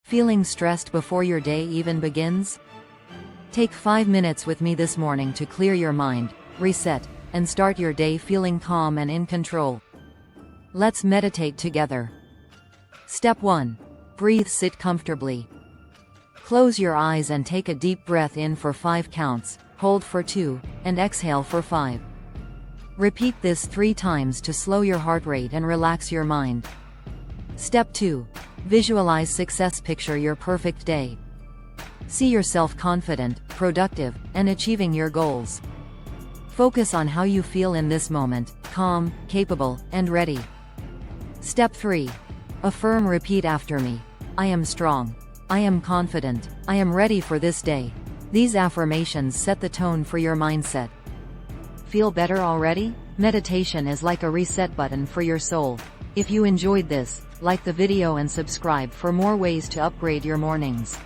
Feeling stressed before your day even begins? Take 5 minutes with me this morning to clear your mind, reset, and start your day feeling calm and in control. Let's meditate together. Step 1. Breathe. Sit comfortably. Close your eyes and take a deep breath in for 5 counts, hold for 2, and exhale for 5. Repeat this 3 times to slow your heart rate and relax your mind. Step 2. Visualize success. Picture your perfect day. See yourself confident, productive, and achieving your goals. Focus on how you feel in this moment, calm, capable, and ready. Step 3. Affirm. Repeat after me. I am strong. I am confident. I am ready for this day. These affirmations set the tone for your mindset. Feel better already? Meditation is like a reset button for your soul. If you enjoyed this, like the video and subscribe for more ways to upgrade your mornings.